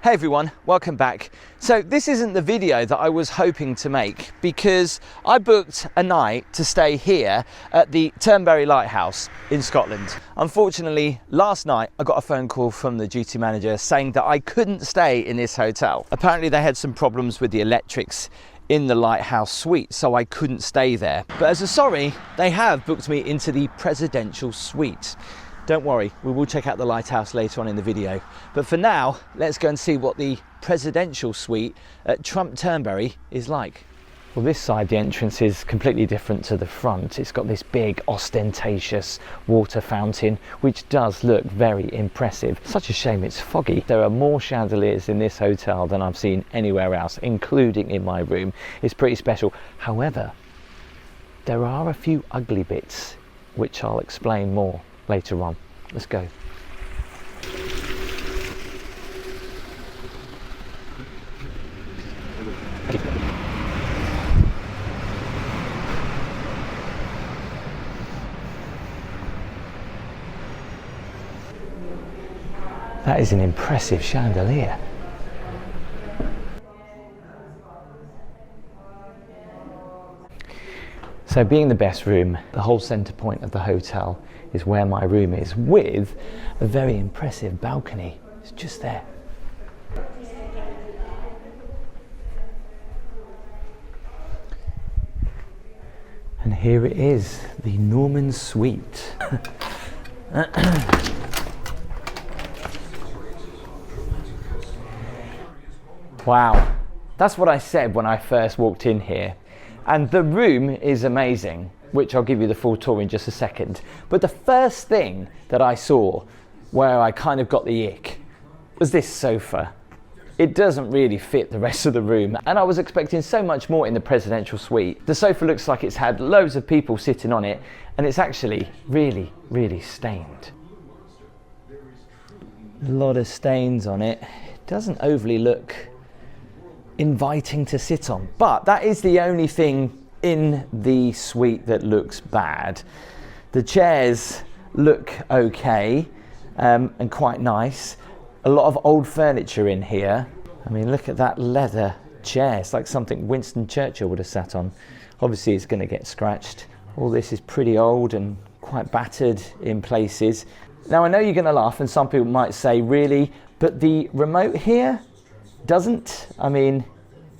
Hey everyone, welcome back. So this isn't the video that I was hoping to make because I booked a night to stay here at the Turnberry Lighthouse in Scotland. Unfortunately, last night I got a phone call from the duty manager saying that I couldn't stay in this hotel. Apparently they had some problems with the electrics in the lighthouse suite, so I couldn't stay there. But as a sorry, they have booked me into the presidential suite. Don't worry, we will check out the lighthouse later on in the video. But for now, let's go and see what the presidential suite at Trump Turnberry is like. Well, this side, the entrance is completely different to the front. It's got this big, ostentatious water fountain, which does look very impressive. Such a shame it's foggy. There are more chandeliers in this hotel than I've seen anywhere else, including in my room. It's pretty special. However, there are a few ugly bits, which I'll explain more later on. Let's go. That is an impressive chandelier. So being the best room, the whole centre point of the hotel is where my room is, with a very impressive balcony. It's just there. And here it is, the Norman Suite. Wow, that's what I said when I first walked in here. And the room is amazing, which I'll give you the full tour in just a second. But the first thing that I saw, where I kind of got the ick, was this sofa. It doesn't really fit the rest of the room, and I was expecting so much more in the presidential suite. The sofa looks like it's had loads of people sitting on it, and it's actually really, really stained. A lot of stains on it. It doesn't overly look inviting to sit on, but that is the only thing in the suite that looks bad. The chairs look okay and quite nice. A lot of old furniture in here. I mean, look at that leather chair. It's like something Winston Churchill would have sat on. Obviously it's going to get scratched. All this is pretty old and quite battered in places. Now I know you're going to laugh, and some people might say, really, but the remote here doesn't. I mean,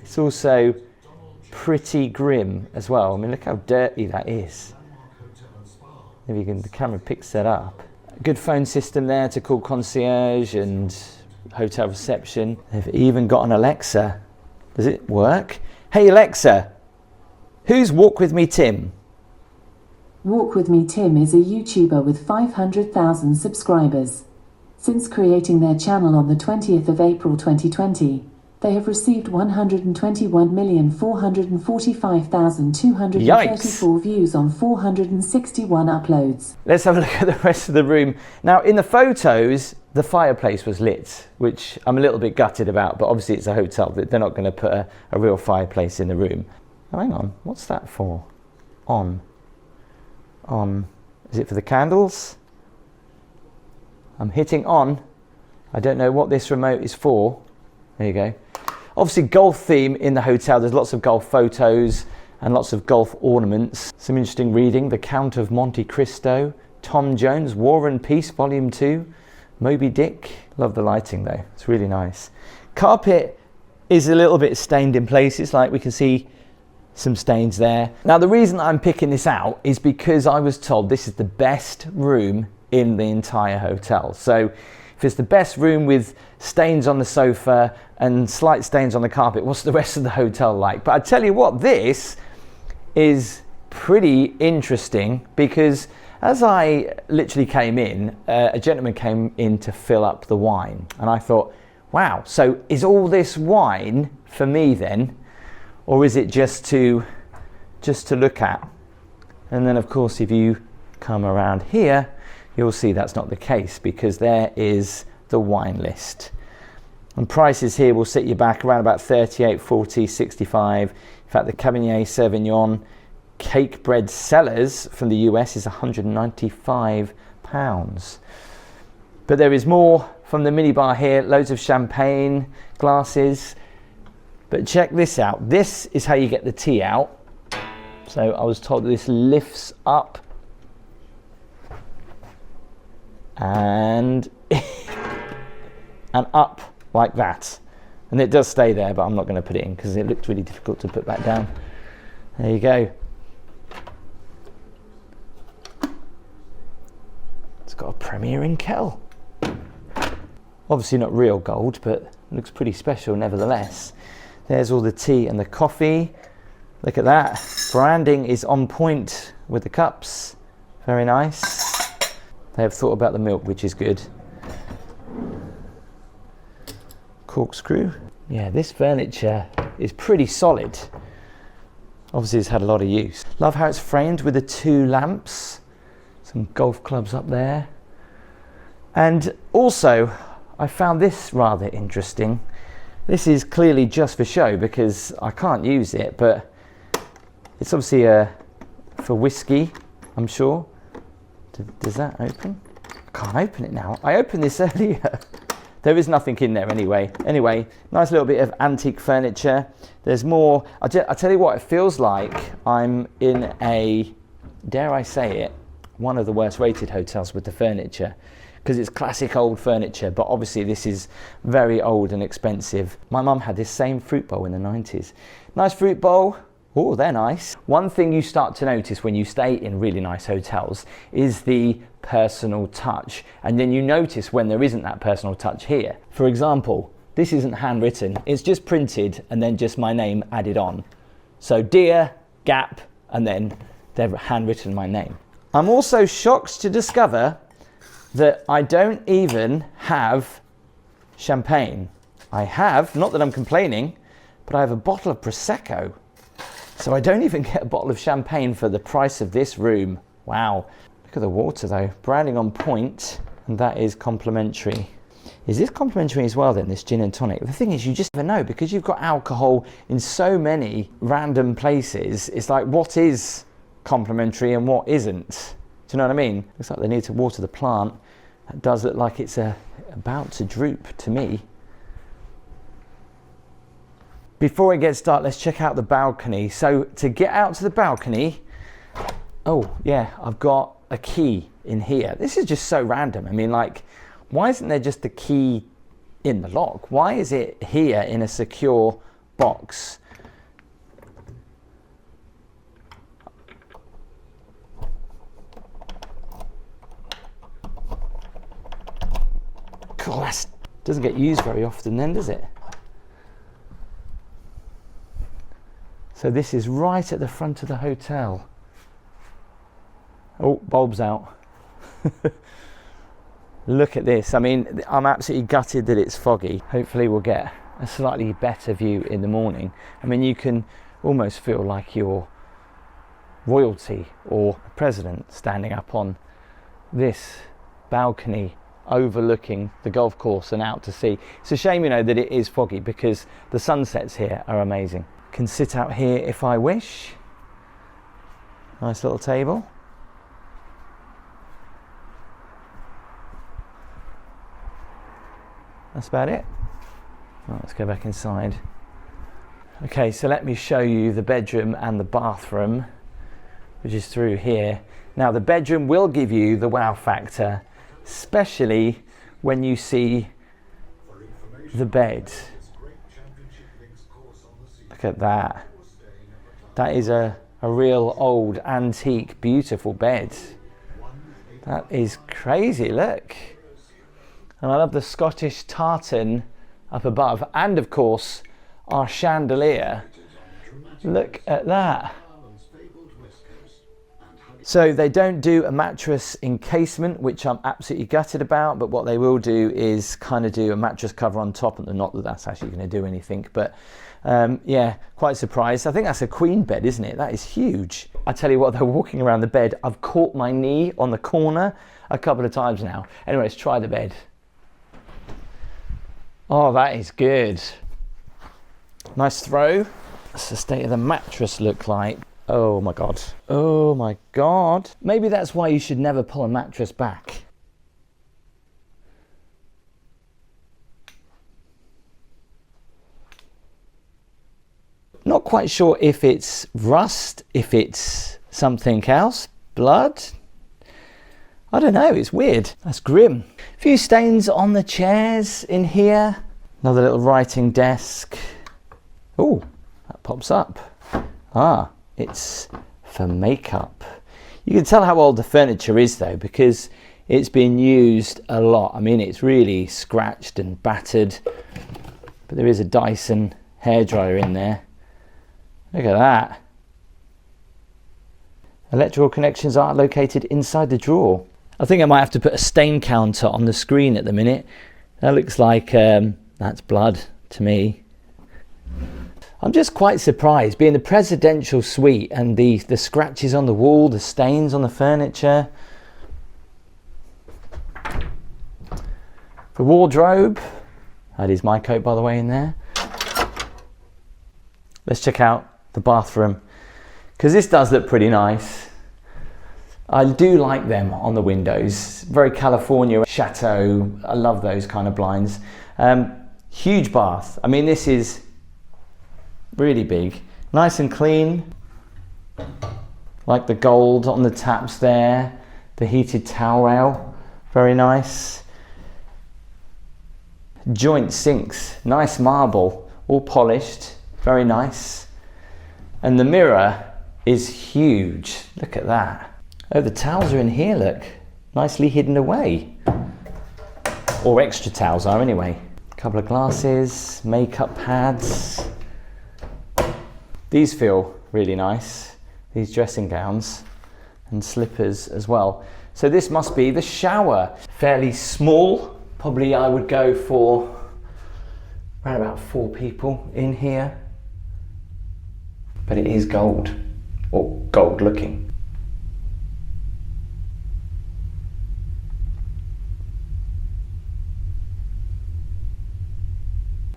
it's also pretty grim as well. I mean, look how dirty that is. If you can, the camera picks that up. Good phone system there to call concierge and hotel reception. They've even got an Alexa. Does it work? Hey Alexa, who's Walk With Me Tim? Walk With Me Tim is a YouTuber with 500,000 subscribers. Since creating their channel on the 20th of April 2020, they have received 121,445,234 views on 461 uploads. Let's have a look at the rest of the room. Now, in the photos, the fireplace was lit, which I'm a little bit gutted about, but obviously it's a hotel. They're not going to put a real fireplace in the room. Oh, hang on, what's that for? On. Is it for the candles? I'm hitting on. I don't know what this remote is for. There you go. Obviously golf theme in the hotel. There's lots of golf photos and lots of golf ornaments. Some interesting reading. The Count of Monte Cristo, Tom Jones, War and Peace Volume 2, Moby Dick. Love the lighting though. It's really nice. Carpet is a little bit stained in places, like we can see some stains there. Now the reason I'm picking this out is because I was told this is the best room in the entire hotel. So if it's the best room with stains on the sofa and slight stains on the carpet, what's the rest of the hotel like? But I tell you what, this is pretty interesting, because as I literally came in, a gentleman came in to fill up the wine, and I thought, wow, so is all this wine for me then, or is it just to look at? And then of course if you come around here, you'll see that's not the case, because there is the wine list. And prices here will set you back around about 38, 40, 65. In fact, the Cabernet Sauvignon Cake Bread Cellars from the US is £195. But there is more from the minibar here, loads of champagne glasses. But check this out. This is how you get the tea out. So I was told this lifts up and and up like that. And it does stay there, but I'm not going to put it in because it looked really difficult to put back down. There you go. It's got a premiering kettle. Obviously not real gold, but looks pretty special nevertheless. There's all the tea and the coffee. Look at that. Branding is on point with the cups. Very nice. They have thought about the milk, which is good. Corkscrew. Yeah, this furniture is pretty solid. Obviously it's had a lot of use. Love how it's framed with the 2 lamps. Some golf clubs up there. And also, I found this rather interesting. This is clearly just for show because I can't use it, but it's obviously for whiskey, I'm sure. Does that open? I can't open it now. I opened this earlier. There is nothing in there anyway. Anyway, nice little bit of antique furniture. There's more. I tell you what, it feels like I'm in a, dare I say it, one of the worst rated hotels with the furniture, because it's classic old furniture, but obviously this is very old and expensive. My mum had this same fruit bowl in the 90s. Nice fruit bowl. Oh, they're nice. One thing you start to notice when you stay in really nice hotels is the personal touch. And then you notice when there isn't that personal touch here. For example, this isn't handwritten. It's just printed and then just my name added on. So Dear Gap, and then they've handwritten my name. I'm also shocked to discover that I don't even have champagne. I have, not that I'm complaining, but I have a bottle of Prosecco. So I don't even get a bottle of champagne for the price of this room. Wow. Look at the water though, branding on point, and that is complimentary. Is this complimentary as well then, this gin and tonic? The thing is, you just never know, because you've got alcohol in so many random places. It's like, what is complimentary and what isn't? Do you know what I mean? Looks like they need to water the plant. That does look like it's about to droop to me. Before it gets dark, let's check out the balcony. So to get out to the balcony, oh yeah, I've got a key in here. This is just so random. I mean, like, why isn't there just a key in the lock? Why is it here in a secure box? Glass doesn't get used very often then, does it? So this is right at the front of the hotel. Oh, bulb's out. Look at this. I mean, I'm absolutely gutted that it's foggy. Hopefully we'll get a slightly better view in the morning. I mean, you can almost feel like you're royalty or a president standing up on this balcony overlooking the golf course and out to sea. It's a shame, you know, that it is foggy, because the sunsets here are amazing. Can sit out here if I wish. Nice little table. That's about it. Right, let's go back inside. Okay, so let me show you the bedroom and the bathroom, which is through here. Now, the bedroom will give you the wow factor, especially when you see the bed. Look at that. That is a real old, antique, beautiful bed. That is crazy, look. And I love the Scottish tartan up above, and of course our chandelier. Look at that. So they don't do a mattress encasement, which I'm absolutely gutted about, but what they will do is kind of do a mattress cover on top, and not that that's actually going to do anything, but yeah, quite surprised. I think that's a queen bed, isn't it? That is huge. I tell you what, though, walking around the bed, I've caught my knee on the corner a couple of times now. Anyway, let's try the bed. Oh, that is good. Nice throw. What's the state of the mattress look like? Oh my God. Oh my God. Maybe that's why you should never pull a mattress back. not quite sure if it's rust, if it's something else, blood. I don't know, it's weird. That's grim. A few stains on the chairs in here. Another little writing desk. Oh, that pops up. Ah, it's for makeup. You can tell how old the furniture is though, because it's been used a lot. I mean, it's really scratched and battered, but there is a Dyson hairdryer in there. Look at that. Electrical connections are located inside the drawer. I think I might have to put a stain counter on the screen at the minute. That looks like that's blood to me. I'm just quite surprised, being the presidential suite and the scratches on the wall, the stains on the furniture. The wardrobe, that is my coat by the way in there. Let's check out the bathroom, because this does look pretty nice. I do like them on the windows. Very California chateau. I love those kind of blinds. Huge bath. I mean, this is really big. Nice and clean. Like the gold on the taps there. The heated towel rail. Very nice. Joint sinks. Nice marble. All polished. Very nice. And the mirror is huge. Look at that. Oh, the towels are in here, look. Nicely hidden away. Or extra towels are anyway. A couple of glasses, makeup pads. These feel really nice. These dressing gowns and slippers as well. So this must be the shower. Fairly small. Probably I would go for around about 4 people in here. But it is gold, or gold looking.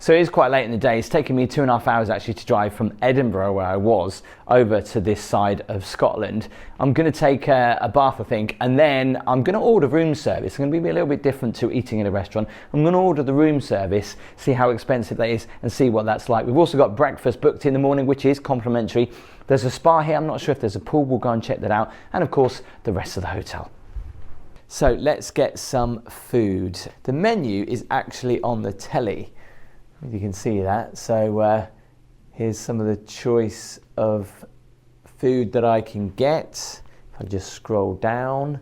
So it is quite late in the day. It's taken me 2.5 hours actually to drive from Edinburgh, where I was, over to this side of Scotland. I'm going to take a bath, I think, and then I'm going to order room service. It's going to be a little bit different to eating in a restaurant. I'm going to order the room service, see how expensive that is, and see what that's like. We've also got breakfast booked in the morning, which is complimentary. There's a spa here. I'm not sure if there's a pool. We'll go and check that out. And of course, the rest of the hotel. So let's get some food. The menu is actually on the telly. You can see that. So here's some of the choice of food that I can get. If I just scroll down.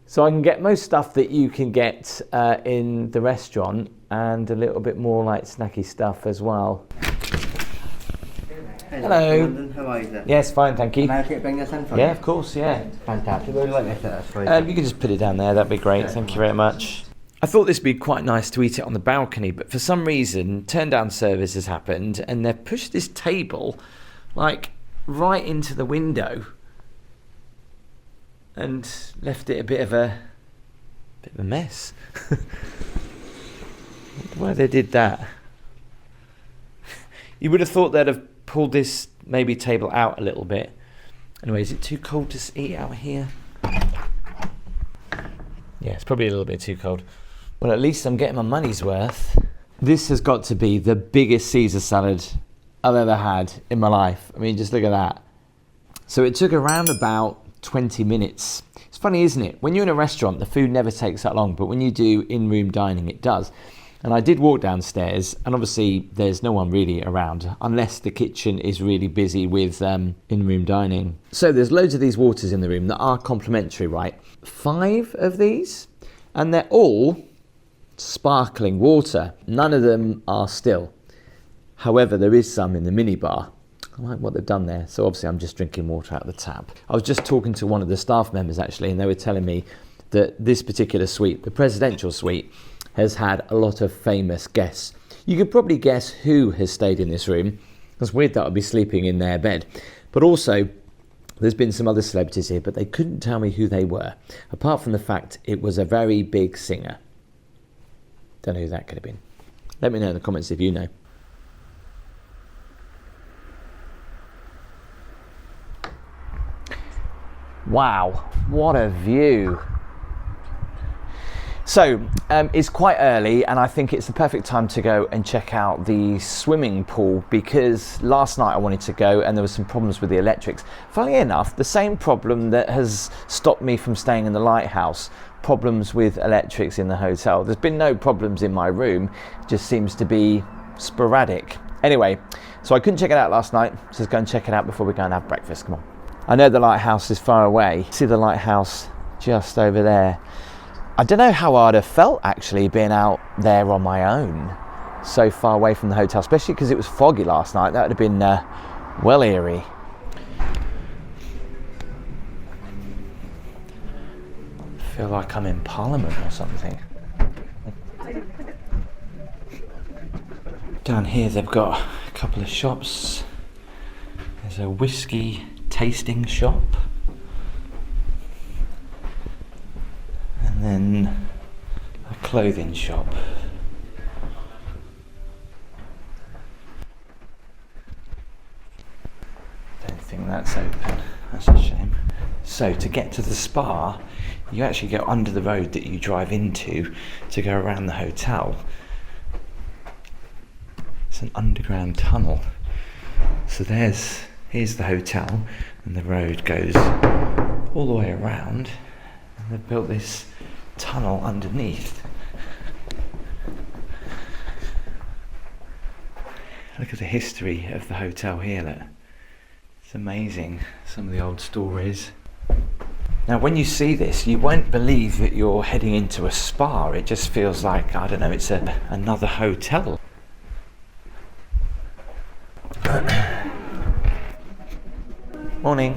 So I can get most stuff that you can get in the restaurant, and a little bit more like snacky stuff as well. Hello. London, how are you there? Yes, fine, thank you. Can I bring this in for Yeah, you? of course, yeah. Fantastic. Would you like me to set this for you? You can just put it down there, that'd be great. Thank you very much. I thought this would be quite nice to eat it on the balcony, but for some reason, turn down service has happened and they've pushed this table like right into the window and left it a bit of a mess. Why they did that? You would have thought they'd have pulled this maybe table out a little bit. Anyway, is it too cold to eat out here? Yeah, it's probably a little bit too cold. Well, at least I'm getting my money's worth. This has got to be the biggest Caesar salad I've ever had in my life. I mean, just look at that. So it took around about 20 minutes. It's funny, isn't it? When you're in a restaurant, the food never takes that long, but when you do in-room dining, it does. And I did walk downstairs, and obviously there's no one really around, unless the kitchen is really busy with in-room dining. So there's loads of these waters in the room that are complimentary, right? 5 of these, and they're all sparkling water. None of them are still. However, there is some in the minibar. I like what they've done there. So obviously I'm just drinking water out of the tap. I was just talking to one of the staff members actually, and they were telling me that this particular suite, the presidential suite, has had a lot of famous guests. You could probably guess who has stayed in this room. It's weird that I'd be sleeping in their bed. But also, there's been some other celebrities here, but they couldn't tell me who they were, apart from the fact it was a very big singer. Don't know who that could have been. Let me know in the comments if you know. Wow, what a view. So it's quite early, and I think it's the perfect time to go and check out the swimming pool, because last night I wanted to go and there was some problems with the electrics. Funnily enough, the same problem that has stopped me from staying in the lighthouse, problems with electrics in the hotel. There's been no problems in my room, it just seems to be sporadic. Anyway, so I couldn't check it out last night, so let's go and check it out before we go and have breakfast. Come on. I know the lighthouse is far away. See the lighthouse just over there. I don't know how I'd have felt actually being out there on my own, so far away from the hotel, especially because it was foggy last night. That would have been well eerie. I feel like I'm in Parliament or something. Down here they've got a couple of shops. There's a whiskey tasting shop. And then a clothing shop. Don't think that's open. That's a shame. So to get to the spa, you actually go under the road that you drive into to go around the hotel. It's an underground tunnel. So here's the hotel, and the road goes all the way around, and they've built this tunnel underneath. Look at the history of the hotel here. Look. It's amazing, some of the old stories. Now when you see this, you won't believe that you're heading into a spa. It just feels like, I don't know, it's another hotel. Morning.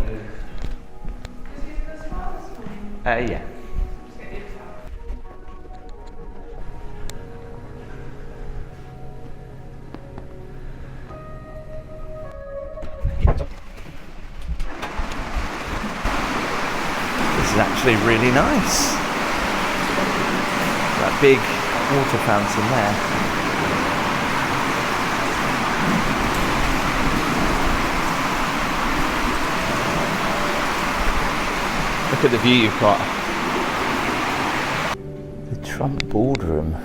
Yeah. This is actually really nice. That big water fountain there. Look at the view you've got. The Trump boardroom.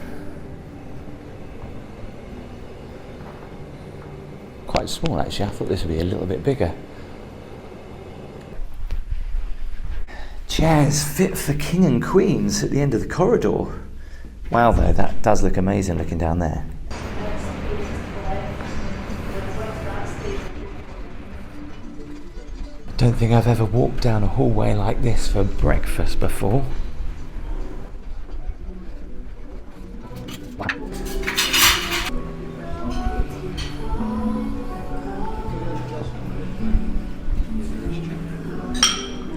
Quite small actually, I thought this would be a little bit bigger. Chairs fit for king and queens at the end of the corridor. Wow though, that does look amazing looking down there. I don't think I've ever walked down a hallway like this for breakfast before.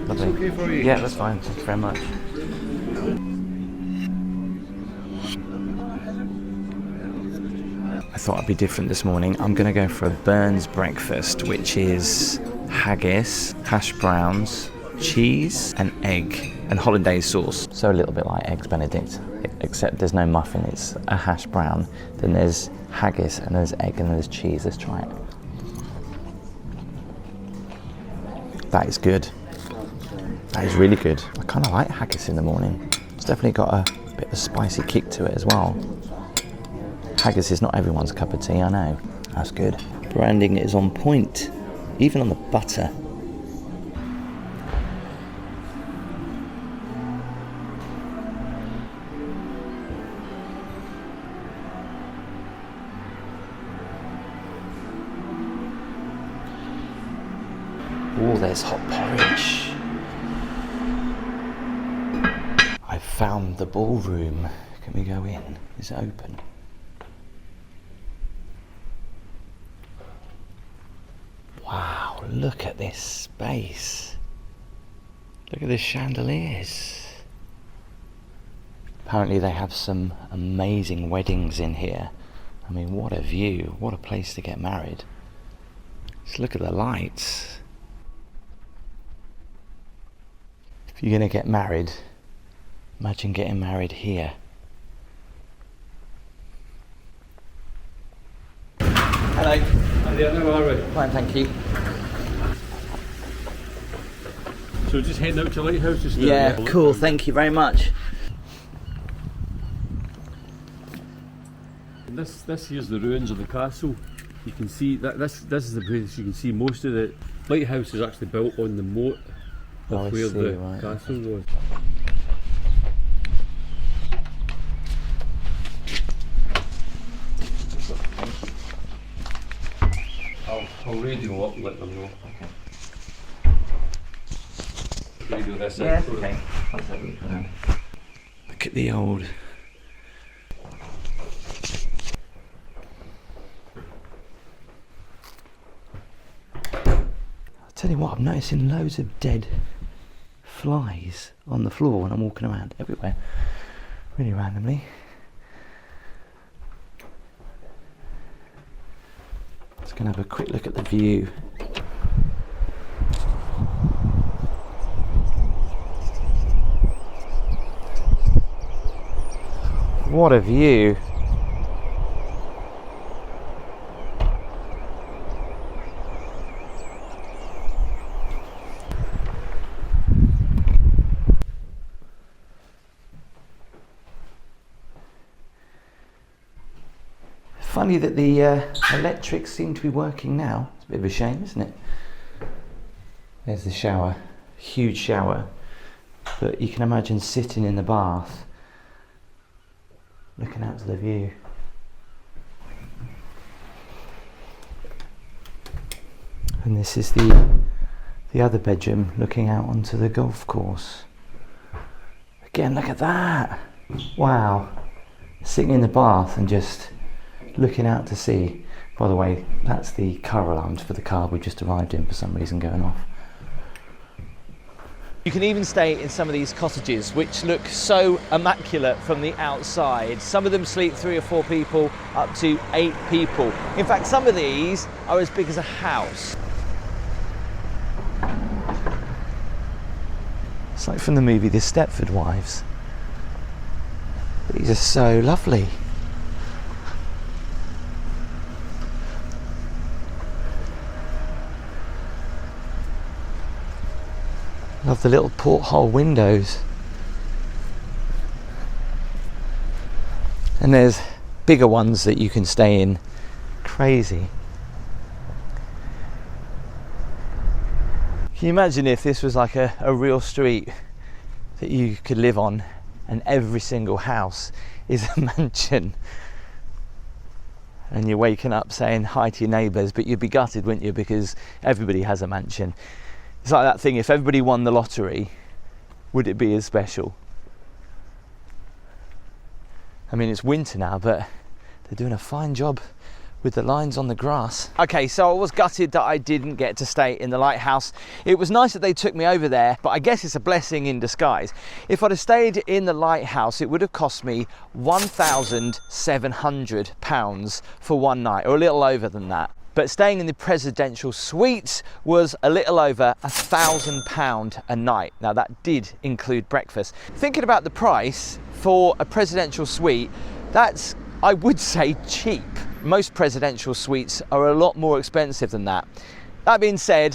Lovely. Okay for you? Yeah, that's fine. Thank you very much. I thought I'd be different this morning. I'm going to go for a Burns breakfast, which is haggis, hash browns, cheese and egg and hollandaise sauce. So a little bit like Eggs Benedict, except there's no muffin, it's a hash brown, then there's haggis and there's egg and there's cheese. Let's try it. That is good. That is really good. I kind of like haggis in the morning. It's definitely got a bit of a spicy kick to it as well. Haggis is not everyone's cup of tea, I know. That's good. Branding is on point. Even on the butter. Oh, there's hot porridge. I've found the ballroom. Can we go in? Is it open? Wow, look at this space. Look at the chandeliers. Apparently they have some amazing weddings in here. I mean, what a view, what a place to get married. Just look at the lights. If you're gonna get married, imagine getting married here. Hello. How are we? Fine, thank you. So just heading out to Lighthouse just now? Yeah, cool, thank you very much. this here's the ruins of the castle. You can see that this is the place you can see most of the lighthouse is actually built on the moat of where the castle was. I'll radio up and let them know. Okay. Radio this out for them. Okay. Look at the old. I'll tell you what, I'm noticing loads of dead flies on the floor when I'm walking around everywhere, really randomly. Just going to have a quick look at the view. What a view! Funny that the electrics seem to be working now. It's a bit of a shame, isn't it? There's the shower, huge shower. But you can imagine sitting in the bath, looking out to the view. And this is the other bedroom looking out onto the golf course. Again, look at that! Wow! Sitting in the bath and just looking out to sea. By the way, that's the car alarms for the car we just arrived in for some reason going off. You can even stay in some of these cottages which look so immaculate from the outside. Some of them sleep 3 or 4 people, up to 8 people. In fact, some of these are as big as a house. It's like from the movie The Stepford Wives. These are so lovely. Love the little porthole windows. And there's bigger ones that you can stay in. Crazy. Can you imagine if this was like a real street that you could live on and every single house is a mansion? And you're waking up saying hi to your neighbours, but you'd be gutted, wouldn't you? Because everybody has a mansion. It's like that thing, if everybody won the lottery, would it be as special? I mean, it's winter now, but they're doing a fine job with the lines on the grass. Okay, so I was gutted that I didn't get to stay in the lighthouse. It was nice that they took me over there, but I guess it's a blessing in disguise. If I'd have stayed in the lighthouse, it would have cost me £1,700 for one night, or a little over than that. But staying in the presidential suite was a little over £1,000 a night. Now that did include breakfast. Thinking about the price for a presidential suite, that's, I would say, cheap. Most presidential suites are a lot more expensive than that. That being said,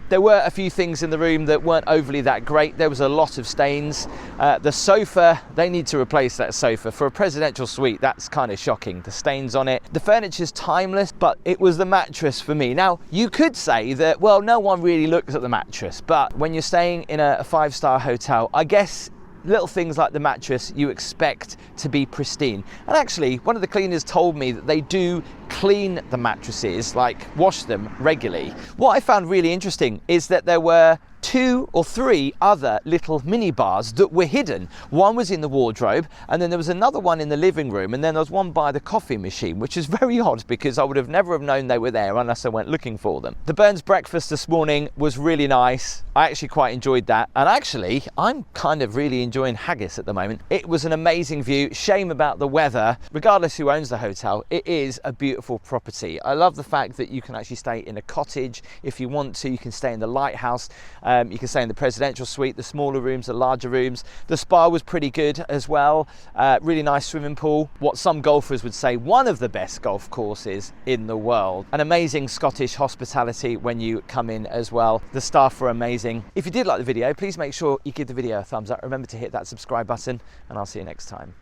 there were a few things in the room that weren't overly that great. There was a lot of stains. The sofa, they need to replace that sofa. For a presidential suite, that's kind of shocking, the stains on it. The furniture's timeless, but it was the mattress for me. Now, you could say that, well, no one really looks at the mattress, but when you're staying in a 5-star hotel, I guess little things like the mattress you expect to be pristine. And actually, one of the cleaners told me that they do clean the mattresses, like wash them regularly. What I found really interesting is that there were 2 or 3 other little mini bars that were hidden. One was in the wardrobe, and then there was another one in the living room, and then there was one by the coffee machine, which is very odd because I would have never have known they were there unless I went looking for them. The Burns breakfast this morning was really nice. I actually quite enjoyed that, and actually I'm kind of really enjoying haggis at the moment. It was an amazing view. Shame about the weather. Regardless who owns the hotel, it is a beautiful property. I love the fact that you can actually stay in a cottage if you want to. You can stay in the lighthouse. You can stay in the presidential suite, the smaller rooms, the larger rooms. The spa was pretty good as well. Really nice swimming pool. What some golfers would say, one of the best golf courses in the world. An amazing Scottish hospitality when you come in as well. The staff were amazing. If you did like the video, please make sure you give the video a thumbs up. Remember to hit that subscribe button, and I'll see you next time.